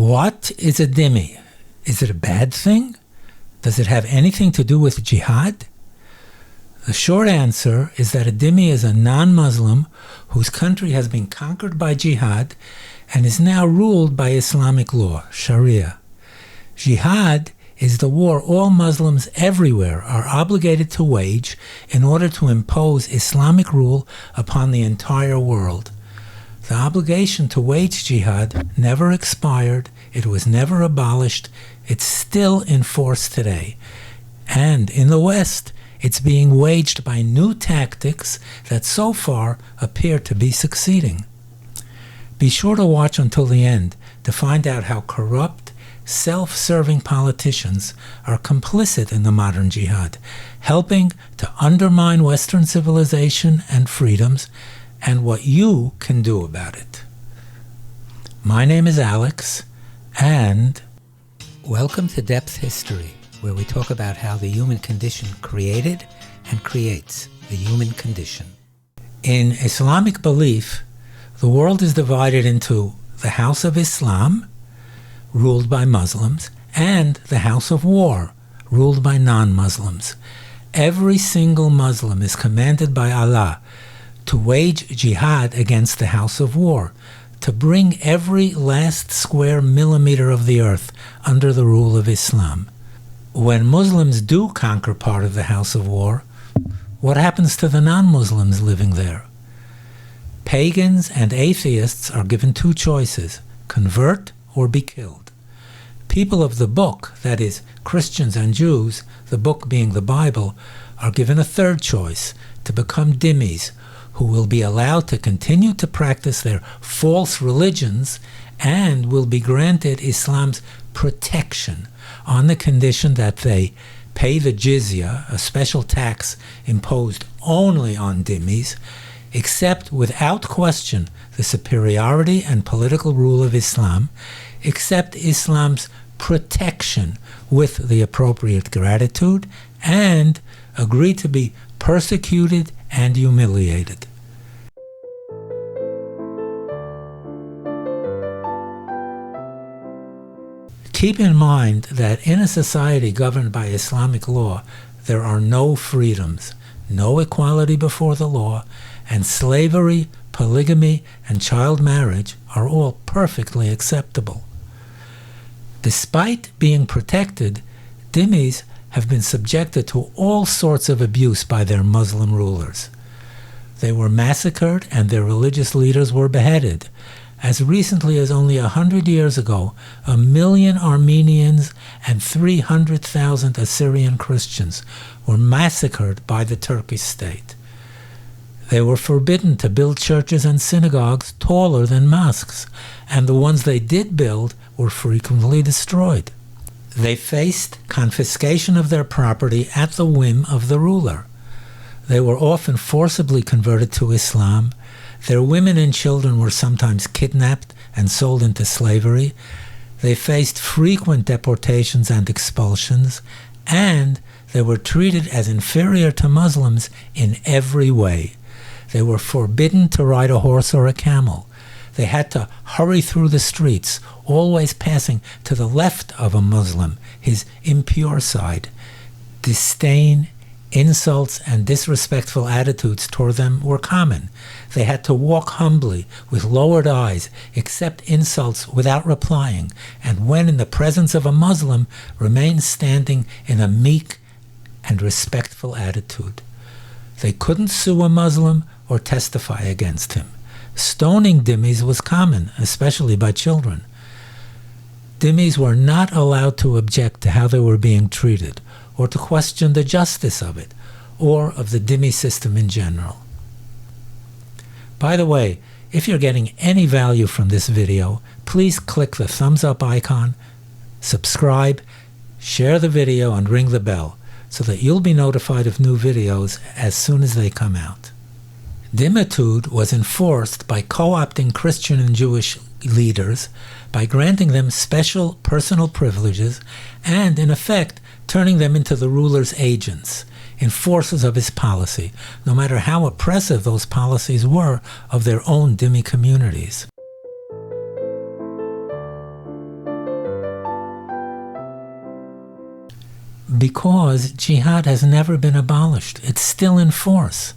What is a dhimmi? Is it a bad thing? Does it have anything to do with jihad? The short answer is that a dhimmi is a non-Muslim whose country has been conquered by jihad and is now ruled by Islamic law, sharia. Jihad is the war all Muslims everywhere are obligated to wage in order to impose Islamic rule upon the entire world. The obligation to wage jihad never expired, it was never abolished, it's still in force today. And in the West, it's being waged by new tactics that so far appear to be succeeding. Be sure to watch until the end to find out how corrupt, self-serving politicians are complicit in the modern jihad, helping to undermine Western civilization and freedoms, and what you can do about it. My name is Alex, and welcome to Depth History, where we talk about how the human condition created and creates the human condition. In Islamic belief, the world is divided into the House of Islam, ruled by Muslims, and the House of War, ruled by non-Muslims. Every single Muslim is commanded by Allah to wage jihad against the House of War, to bring every last square millimeter of the earth under the rule of Islam. When Muslims do conquer part of the House of War, what happens to the non-Muslims living there? Pagans and atheists are given two choices: convert or be killed. People of the book, that is, Christians and Jews, the book being the Bible, are given a third choice: to become dhimmis, who will be allowed to continue to practice their false religions and will be granted Islam's protection on the condition that they pay the jizya, a special tax imposed only on dhimmis, accept without question the superiority and political rule of Islam, accept Islam's protection with the appropriate gratitude, and agree to be persecuted and humiliated. Keep in mind that in a society governed by Islamic law, there are no freedoms, no equality before the law, and slavery, polygamy, and child marriage are all perfectly acceptable. Despite being protected, dhimmis have been subjected to all sorts of abuse by their Muslim rulers. They were massacred and their religious leaders were beheaded. As recently as only 100 years ago, 1 million Armenians and 300,000 Assyrian Christians were massacred by the Turkish state. They were forbidden to build churches and synagogues taller than mosques, and the ones they did build were frequently destroyed. They faced confiscation of their property at the whim of the ruler. They were often forcibly converted to Islam. Their women and children were sometimes kidnapped and sold into slavery. They faced frequent deportations and expulsions, and they were treated as inferior to Muslims in every way. They were forbidden to ride a horse or a camel. They had to hurry through the streets, always passing to the left of a Muslim, his impure side. Disdain, insults, and disrespectful attitudes toward them were common. They had to walk humbly, with lowered eyes, accept insults without replying, and when in the presence of a Muslim, remain standing in a meek and respectful attitude. They couldn't sue a Muslim or testify against him. Stoning dhimmis was common, especially by children. Dhimmis were not allowed to object to how they were being treated, or to question the justice of it, or of the dhimmi system in general. By the way, if you're getting any value from this video, please click the thumbs up icon, subscribe, share the video, and ring the bell so that you'll be notified of new videos as soon as they come out. Dhimmitude was enforced by co-opting Christian and Jewish leaders, by granting them special personal privileges, and in effect turning them into the ruler's agents, enforcers of his policy, no matter how oppressive those policies were of their own dhimmi communities. Because jihad has never been abolished. It's still in force.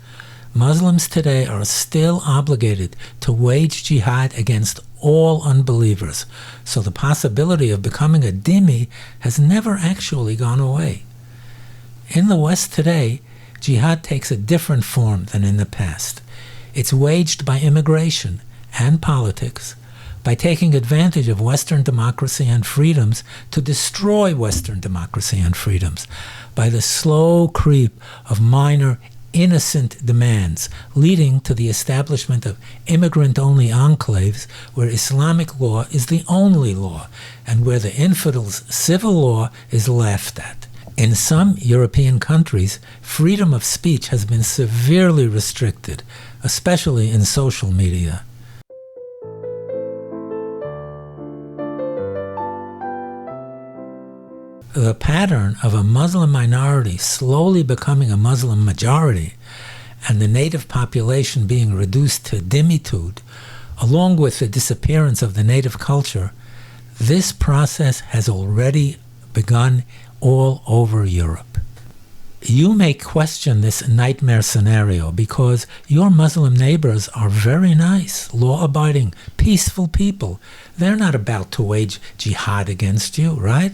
Muslims today are still obligated to wage jihad against all unbelievers. So the possibility of becoming a dhimmi has never actually gone away. In the West today, jihad takes a different form than in the past. It's waged by immigration and politics, by taking advantage of Western democracy and freedoms to destroy Western democracy and freedoms, by the slow creep of minor innocent demands, leading to the establishment of immigrant-only enclaves where Islamic law is the only law and where the infidels' civil law is laughed at. In some European countries, freedom of speech has been severely restricted, especially in social media. The pattern of a Muslim minority slowly becoming a Muslim majority and the native population being reduced to dhimmitude, along with the disappearance of the native culture, this process has already begun all over Europe. You may question this nightmare scenario because your Muslim neighbors are very nice, law-abiding, peaceful people. They're not about to wage jihad against you, right?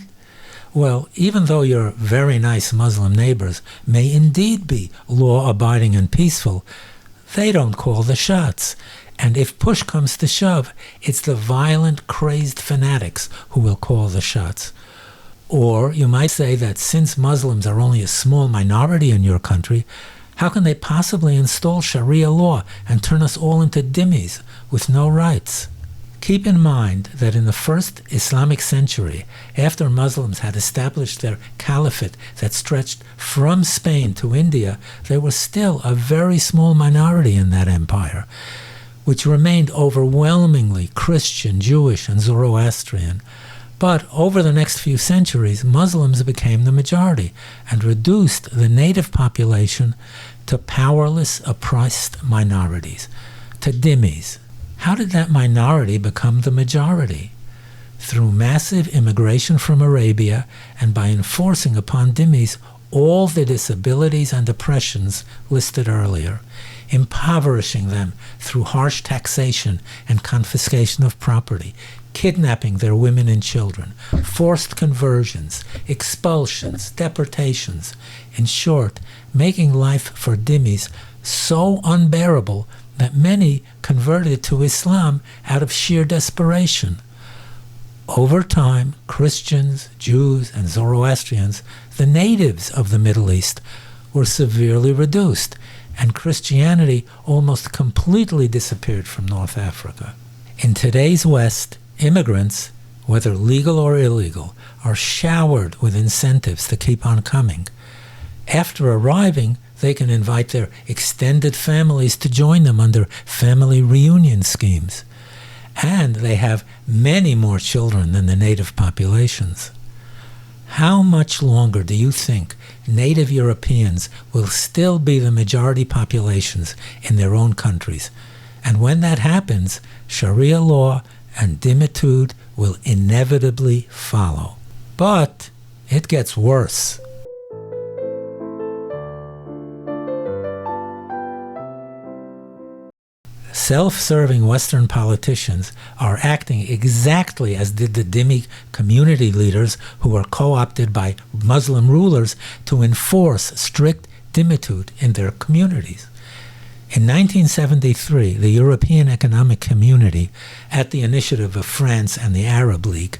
Well, even though your very nice Muslim neighbors may indeed be law-abiding and peaceful, they don't call the shots. And if push comes to shove, it's the violent, crazed fanatics who will call the shots. Or you might say that since Muslims are only a small minority in your country, how can they possibly install sharia law and turn us all into dhimmis with no rights? Keep in mind that in the first Islamic century, after Muslims had established their caliphate that stretched from Spain to India, there was still a very small minority in that empire, which remained overwhelmingly Christian, Jewish, and Zoroastrian. But over the next few centuries, Muslims became the majority and reduced the native population to powerless, oppressed minorities, to dhimmis. How did that minority become the majority? Through massive immigration from Arabia and by enforcing upon dhimmis all the disabilities and oppressions listed earlier, impoverishing them through harsh taxation and confiscation of property, kidnapping their women and children, forced conversions, expulsions, deportations. In short, making life for dhimmis so unbearable that many converted to Islam out of sheer desperation. Over time, Christians, Jews, and Zoroastrians, the natives of the Middle East, were severely reduced, and Christianity almost completely disappeared from North Africa. In today's West, immigrants, whether legal or illegal, are showered with incentives to keep on coming. After arriving, they can invite their extended families to join them under family reunion schemes. And they have many more children than the native populations. How much longer do you think native Europeans will still be the majority populations in their own countries? And when that happens, Sharia law and dhimmitude will inevitably follow. But it gets worse. Self-serving Western politicians are acting exactly as did the dhimmi community leaders who were co-opted by Muslim rulers to enforce strict dhimmitude in their communities. In 1973, the European Economic Community, at the initiative of France and the Arab League,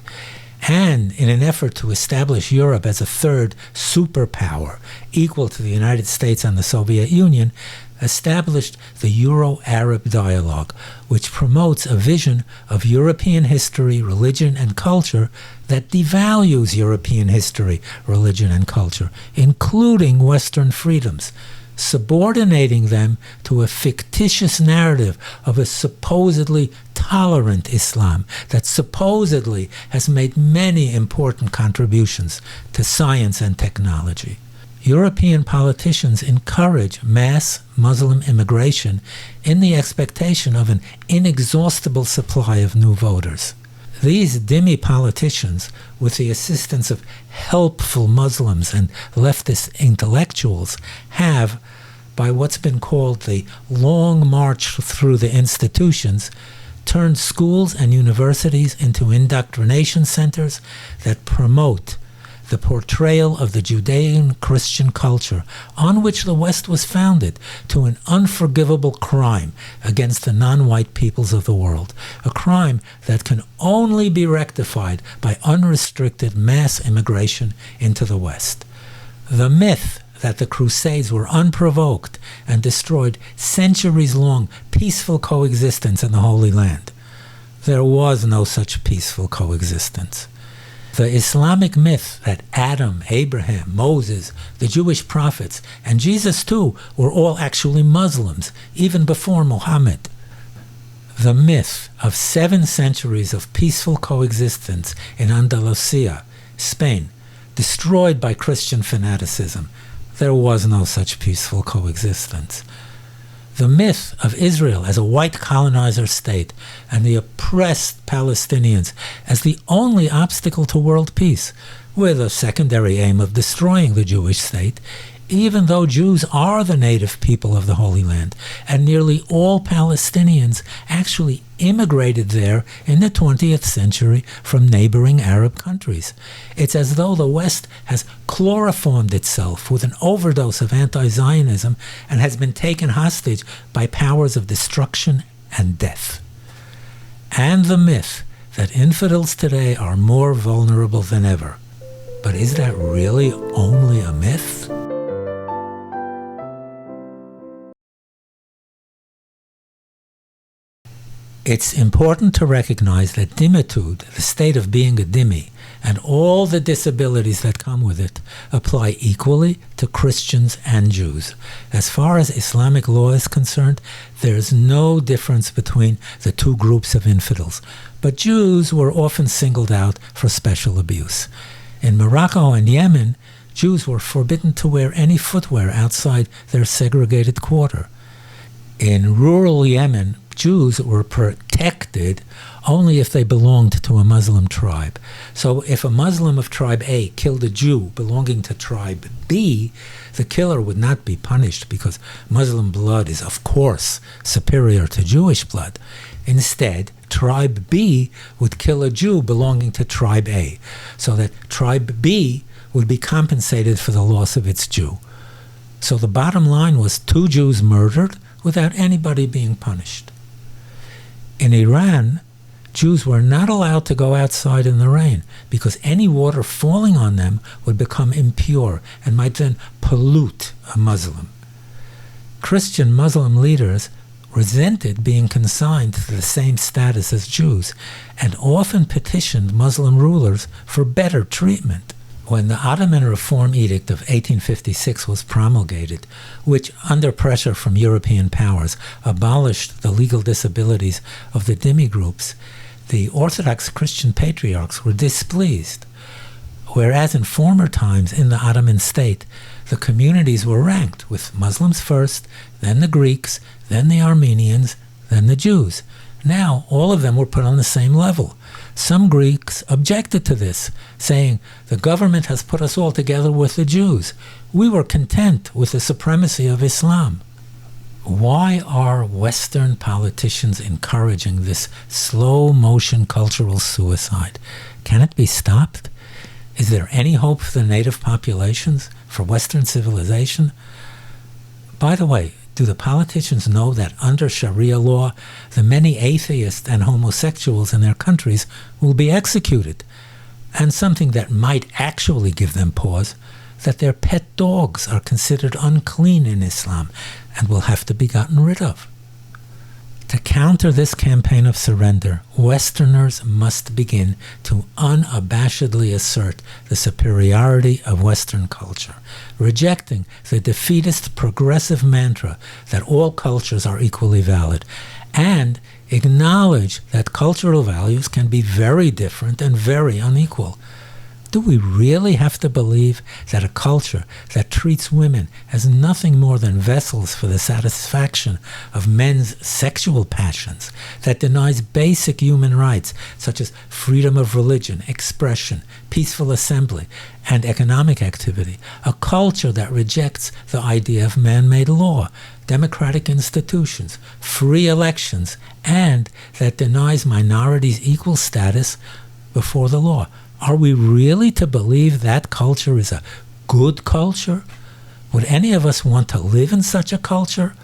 and in an effort to establish Europe as a third superpower equal to the United States and the Soviet Union, established the Euro-Arab dialogue, which promotes a vision of European history, religion, and culture that devalues European history, religion, and culture, including Western freedoms, subordinating them to a fictitious narrative of a supposedly tolerant Islam that supposedly has made many important contributions to science and technology. European politicians encourage mass Muslim immigration in the expectation of an inexhaustible supply of new voters. These dhimmi politicians, with the assistance of helpful Muslims and leftist intellectuals, have, by what's been called the long march through the institutions, turned schools and universities into indoctrination centers that promote the portrayal of the Judean-Christian culture on which the West was founded to an unforgivable crime against the non-white peoples of the world, a crime that can only be rectified by unrestricted mass immigration into the West. The myth that the Crusades were unprovoked and destroyed centuries-long peaceful coexistence in the Holy Land. There was no such peaceful coexistence. The Islamic myth that Adam, Abraham, Moses, the Jewish prophets, and Jesus too were all actually Muslims, even before Muhammad. The myth of 7 centuries of peaceful coexistence in Andalusia, Spain, destroyed by Christian fanaticism. There was no such peaceful coexistence. The myth of Israel as a white colonizer state and the oppressed Palestinians as the only obstacle to world peace, with a secondary aim of destroying the Jewish state, even though Jews are the native people of the Holy Land, and nearly all Palestinians actually immigrated there in the 20th century from neighboring Arab countries. It's as though the West has chloroformed itself with an overdose of anti-Zionism and has been taken hostage by powers of destruction and death. And the myth that infidels today are more vulnerable than ever. But is that really only a myth? It's important to recognize that dhimmitude, the state of being a dhimmi, and all the disabilities that come with it, apply equally to Christians and Jews. As far as Islamic law is concerned, there is no difference between the two groups of infidels, but Jews were often singled out for special abuse. In Morocco and Yemen, Jews were forbidden to wear any footwear outside their segregated quarter. In rural Yemen, Jews were protected only if they belonged to a Muslim tribe. So if a Muslim of tribe A killed a Jew belonging to tribe B, the killer would not be punished because Muslim blood is, of course, superior to Jewish blood. Instead, tribe B would kill a Jew belonging to tribe A, so that tribe B would be compensated for the loss of its Jew. So the bottom line was 2 Jews murdered without anybody being punished. In Iran, Jews were not allowed to go outside in the rain because any water falling on them would become impure and might then pollute a Muslim. Christian Muslim leaders resented being consigned to the same status as Jews and often petitioned Muslim rulers for better treatment. When the Ottoman Reform Edict of 1856 was promulgated, which, under pressure from European powers, abolished the legal disabilities of the dhimmi groups, the Orthodox Christian patriarchs were displeased. Whereas in former times in the Ottoman state, the communities were ranked, with Muslims first, then the Greeks, then the Armenians, then the Jews. Now all of them were put on the same level. Some Greeks objected to this, saying, "The government has put us all together with the Jews. We were content with the supremacy of Islam." Why are Western politicians encouraging this slow-motion cultural suicide? Can it be stopped? Is there any hope for the native populations, for Western civilization? By the way, do the politicians know that under Sharia law, the many atheists and homosexuals in their countries will be executed? And something that might actually give them pause, that their pet dogs are considered unclean in Islam and will have to be gotten rid of. To counter this campaign of surrender, Westerners must begin to unabashedly assert the superiority of Western culture, rejecting the defeatist progressive mantra that all cultures are equally valid, and acknowledge that cultural values can be very different and very unequal. Do we really have to believe that a culture that treats women as nothing more than vessels for the satisfaction of men's sexual passions, that denies basic human rights such as freedom of religion, expression, peaceful assembly, and economic activity, a culture that rejects the idea of man-made law, democratic institutions, free elections, and that denies minorities equal status before the law? Are we really to believe that culture is a good culture? Would any of us want to live in such a culture?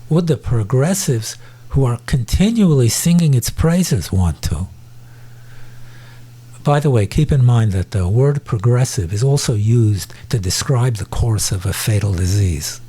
Would the progressives who are continually singing its praises want to? By the way, keep in mind that the word progressive is also used to describe the course of a fatal disease.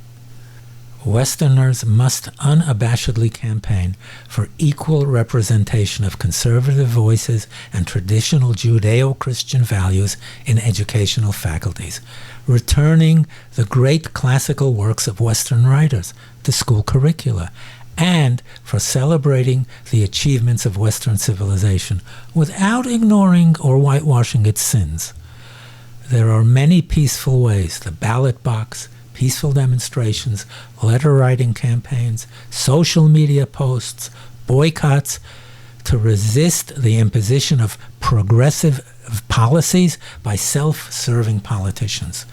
Westerners must unabashedly campaign for equal representation of conservative voices and traditional Judeo-Christian values in educational faculties, returning the great classical works of Western writers to school curricula, and for celebrating the achievements of Western civilization without ignoring or whitewashing its sins. There are many peaceful ways: the ballot box, peaceful demonstrations, letter-writing campaigns, social media posts, boycotts, to resist the imposition of progressive policies by self-serving politicians,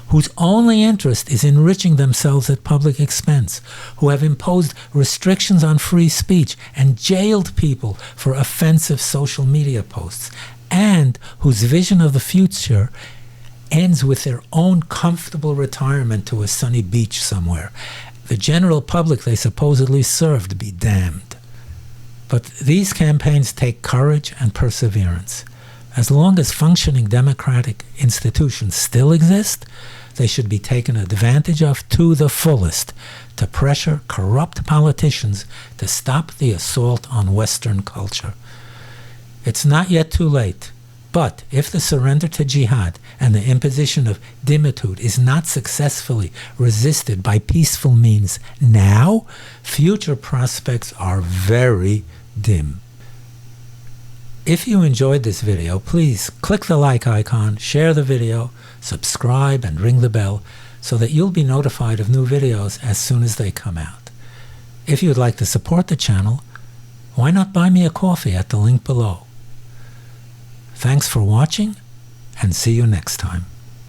whose only interest is enriching themselves at public expense, who have imposed restrictions on free speech and jailed people for offensive social media posts, and whose vision of the future ends with their own comfortable retirement to a sunny beach somewhere. The general public they supposedly served be damned. But these campaigns take courage and perseverance. As long as functioning democratic institutions still exist, they should be taken advantage of to the fullest to pressure corrupt politicians to stop the assault on Western culture. It's not yet too late. But if the surrender to jihad and the imposition of dhimmitude is not successfully resisted by peaceful means now, future prospects are very dim. If you enjoyed this video, please click the like icon, share the video, subscribe, and ring the bell so that you'll be notified of new videos as soon as they come out. If you'd like to support the channel, why not buy me a coffee at the link below? Thanks for watching, and see you next time.